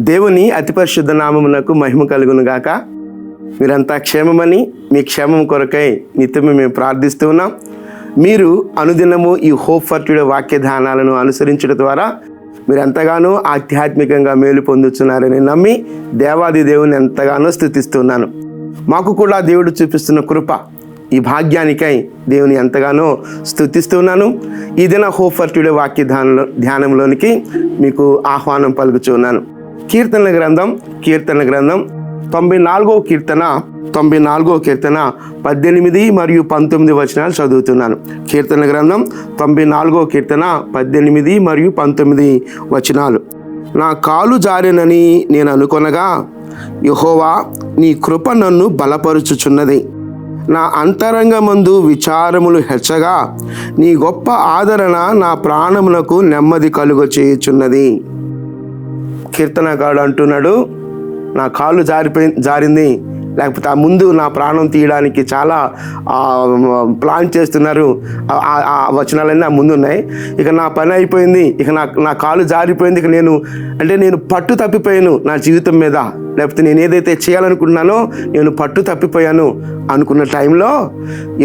దేవుని అతి పరిశుద్ధ నామమునకు మహిమ కలుగును గాక. మీరంతా క్షేమమని, మీ క్షేమం కొరకై నిత్యమే మేము ప్రార్థిస్తూ ఉన్నాం. మీరు అనుదినము ఈ హోప్ ఫర్ టుడే వాక్య ధ్యానాలను అనుసరించడం ద్వారా మీరు ఎంతగానో ఆధ్యాత్మికంగా మేలు పొందుతున్నారని నమ్మి దేవాది దేవుని ఎంతగానో స్తుతిస్తున్నాను. మాకు కూడా దేవుడు చూపిస్తున్న కృప, ఈ భాగ్యానికై దేవుని ఎంతగానో స్తుతిస్తున్నాను. ఈ దిన హోప్ ఫర్ టుడే వాక్య ధ్యానంలోనికి మీకు ఆహ్వానం పలుకుచున్నాను. కీర్తనల గ్రంథం 94వ కీర్తన 18 మరియు 19 వచనాలు చదువుతున్నాను. కీర్తనల గ్రంథం 94వ కీర్తన 18 మరియు 19 వచనాలు. నా కాలు జారినని నేను అనుకొనగా, యెహోవా నీ కృప నన్ను బలపరుచుచున్నది. నా అంతరంగమందు విచారములు హెచ్చగా, నీ గొప్ప ఆదరణ నా ప్రాణమునకు నెమ్మది కలుగచేయుచున్నది. కీర్తనకారుడు అంటున్నాడు, నా కాళ్ళు జారింది, లేకపోతే ఆ ముందు నా ప్రాణం తీయడానికి చాలా ప్లాన్ చేస్తున్నారు. ఆ వచనాలన్నీ ఆ ముందు ఉన్నాయి. ఇక నా పని అయిపోయింది, ఇక నా కాలు జారిపోయింది, ఇక నేను పట్టు తప్పిపోయాను నా జీవితం మీద, లేకపోతే నేను ఏదైతే చేయాలనుకుంటున్నానో నేను పట్టు తప్పిపోయాను అనుకున్న టైంలో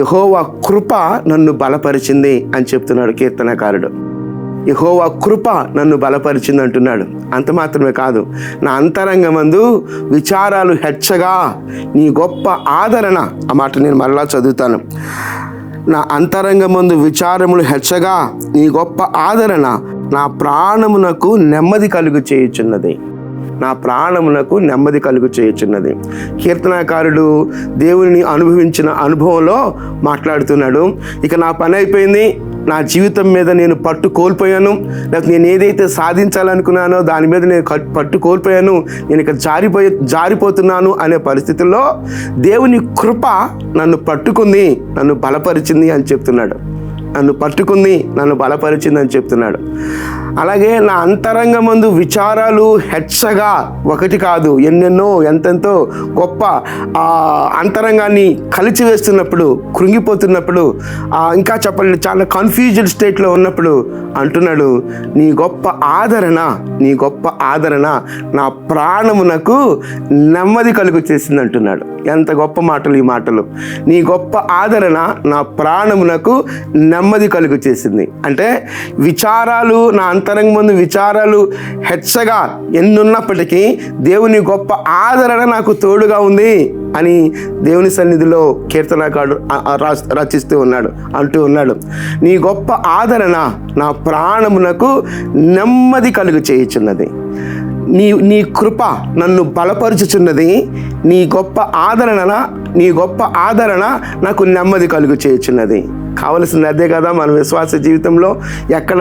యెహోవా కృప నన్ను బలపరిచింది అని చెప్తున్నాడు కీర్తనకారుడు. యెహోవా కృప నన్ను బలపరిచింది అంటున్నాడు. అంత మాత్రమే కాదు, నా అంతరంగమందు విచారాలు హెచ్చగా, నీ గొప్ప ఆదరణ. ఆ మాట నేను మరలా చదువుతాను. నా అంతరంగమందు విచారములు హెచ్చగా, నీ గొప్ప ఆదరణ నా ప్రాణమునకు నెమ్మది కలుగు చేయుచున్నది. నా ప్రాణమునకు నెమ్మది కలుగు చేయుచున్నది. కీర్తనకారుడు దేవుని అనుభవించిన అనుభవంలో మాట్లాడుతున్నాడు. ఇక నా పని అయిపోయింది, నా జీవితం మీద నేను పట్టు కోల్పోయాను, లేకపోతే నేను ఏదైతే సాధించాలనుకున్నానో దాని మీద నేను పట్టు కోల్పోయాను, నేను ఇక జారిపోతున్నాను అనే పరిస్థితుల్లో దేవుని కృప నన్ను పట్టుకుంది, నన్ను బలపరిచింది అని చెప్తున్నాడు. నన్ను పట్టుకుంది, నన్ను బలపరిచింది అని చెప్తున్నాడు. అలాగే నా అంతరంగమందు విచారాలు హెచ్చగా, ఒకటి కాదు ఎన్నెన్నో, ఎంతెంతో గొప్ప అంతరంగాన్ని కలిచివేస్తున్నప్పుడు, కృంగిపోతున్నప్పుడు, ఇంకా చెప్పాలి చాలా కన్ఫ్యూజ్డ్ స్టేట్లో ఉన్నప్పుడు అంటున్నాడు, నీ గొప్ప ఆదరణ నా ప్రాణమునకు నెమ్మది కలుగు చేసింది అంటున్నాడు. ఎంత గొప్ప మాటలు ఈ మాటలు. నీ గొప్ప ఆదరణ నా ప్రాణమునకు నెమ్మది కలుగు చేసింది అంటే, విచారాలు, నా అంతరంగం ముందు విచారాలు హెచ్చగా ఎన్నున్నప్పటికీ దేవుని గొప్ప ఆదరణ నాకు తోడుగా ఉంది అని దేవుని సన్నిధిలో కీర్తనకారుడు అంటూ ఉన్నాడు. నీ గొప్ప ఆదరణ నా ప్రాణమునకు నెమ్మది కలుగు చేయుచున్నది. నీ కృప నన్ను బలపరుచుచున్నది. నీ గొప్ప ఆదరణ నాకు నెమ్మది కలుగు చేయుచున్నది. కావలసింది అదే కదా. మన విశ్వాస జీవితంలో ఎక్కడ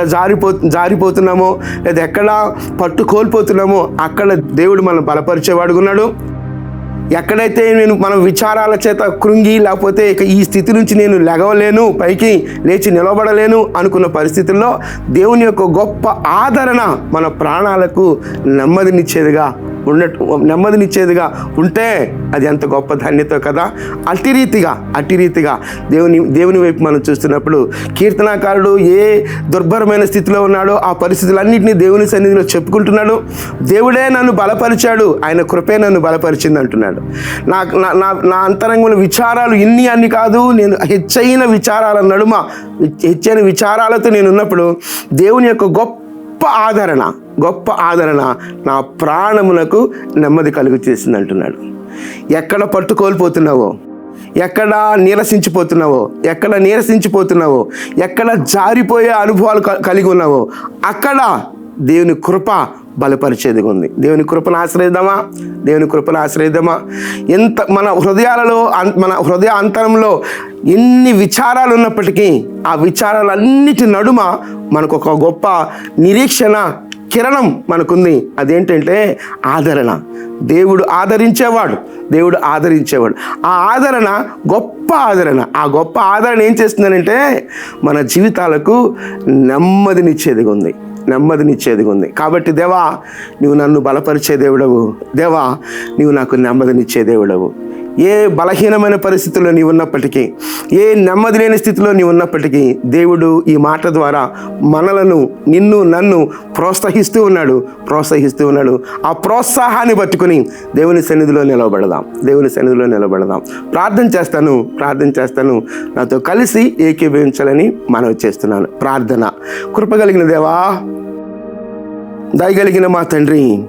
జారిపోతున్నామో, లేదా ఎక్కడ పట్టు కోల్పోతున్నామో అక్కడ దేవుడు మనం బలపరిచేవాడుగా ఉన్నాడు. ఎక్కడైతే మనం విచారాల చేత కృంగి, లేకపోతే ఈ స్థితి నుంచి నేను లెగవలేను, పైకి లేచి నిలబడలేను అనుకున్న పరిస్థితుల్లో దేవుని యొక్క గొప్ప ఆదరణ మన ప్రాణాలకు నెమ్మదినిచ్చేదిగా ఉంటే అది ఎంత గొప్ప ధన్యత కదా. అట్టి రీతిగా దేవుని వైపు మనం చూస్తున్నప్పుడు కీర్తనాకారుడు ఏ దుర్భరమైన స్థితిలో ఉన్నాడో ఆ పరిస్థితులన్నింటినీ దేవుని సన్నిధిలో చెప్పుకుంటున్నాడు. దేవుడే నన్ను బలపరిచాడు, ఆయన కృపే నన్ను బలపరిచింది అంటున్నాడు. నా అంతరంగంలో విచారాలు అన్ని కాదు, నేను హెచ్చైన విచారాలతో నేను ఉన్నప్పుడు దేవుని యొక్క గొప్ప ఆదరణ నా ప్రాణమునకు నెమ్మది కలుగు చేసింది అంటున్నాడు. ఎక్కడ పట్టు కోల్పోతున్నావో, ఎక్కడ నీరసించిపోతున్నావో, ఎక్కడ జారిపోయే అనుభవాలు కలిగి ఉన్నావో అక్కడ దేవుని కృప బలపరిచేదిగా ఉంది. దేవుని కృపను ఆశ్రయిద్దామా. ఎంత మన హృదయ అంతరంలో ఎన్ని విచారాలు ఉన్నప్పటికీ ఆ విచారాలన్నిటి నడుమ మనకు ఒక గొప్ప నిరీక్షణ కిరణం మనకుంది. అదేంటంటే ఆదరణ. దేవుడు ఆదరించేవాడు. ఆ ఆదరణ గొప్ప ఆదరణ ఏం చేస్తుందనంటే మన జీవితాలకు నెమ్మదినిచ్చేదిగా ఉంది. కాబట్టి దేవా, నీవు నన్ను బలపరిచే దేవుడవు. దేవా, నీవు నాకు నెమ్మదినిచ్చే దేవుడవు. ఏ బలహీనమైన పరిస్థితుల్లో నీవు ఉన్నప్పటికీ, ఏ నెమ్మది లేని స్థితిలో నీవు ఉన్నప్పటికీ దేవుడు ఈ మాట ద్వారా మనలను, నిన్ను, నన్ను ప్రోత్సహిస్తూ ఉన్నాడు. ఆ ప్రోత్సాహాన్ని పట్టుకుని దేవుని సన్నిధిలో నిలబడదాం. ప్రార్థన చేస్తాను. నాతో కలిసి ఏకీభవించాలని మనవి చేస్తున్నాను. ప్రార్థన. కృపగలిగిన దేవా, దయగలిగిన మా తండ్రి,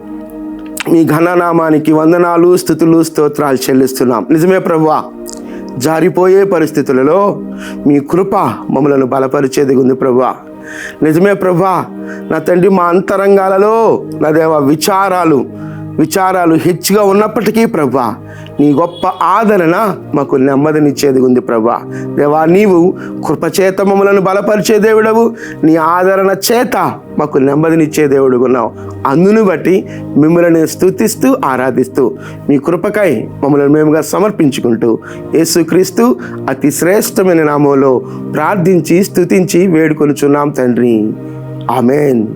మీ ఘననామానికి వందనాలు, స్తుతులు, స్తోత్రాలు చెల్లిస్తున్నాం. నిజమే ప్రభువా, జారిపోయే పరిస్థితులలో మీ కృప మమ్మలను బలపరిచేది ఉంది ప్రభువా. నిజమే ప్రభువా, నా తండ్రి, మా అంతరంగాలలో నా దేవ విచారాలు హెచ్చుగా ఉన్నప్పటికీ ప్రభువా, నీ గొప్ప ఆదరణ మాకు నెమ్మదినిచ్చేది ఉంది ప్రభువా. దేవా, నీవు కృపచేత మమ్మలను బలపరిచే దేవుడవు, నీ ఆదరణ చేత మాకు నెమ్మదినిచ్చే దేవుడు ఉన్నావు. అందును బట్టి మిమ్మల్ని స్తుతిస్తూ ఆరాధిస్తూ మీ కృపకై మమ్మల్ని మేముగా సమర్పించుకుంటూ యేసుక్రీస్తు అతి శ్రేష్టమైన నామంలో ప్రార్థించి స్తుతించి వేడుకొనుచున్నాం తండ్రి. ఆమెన్.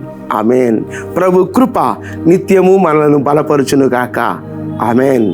ప్రభు కృప నిత్యము మనలను బలపరుచును గాక. ఆమెన్.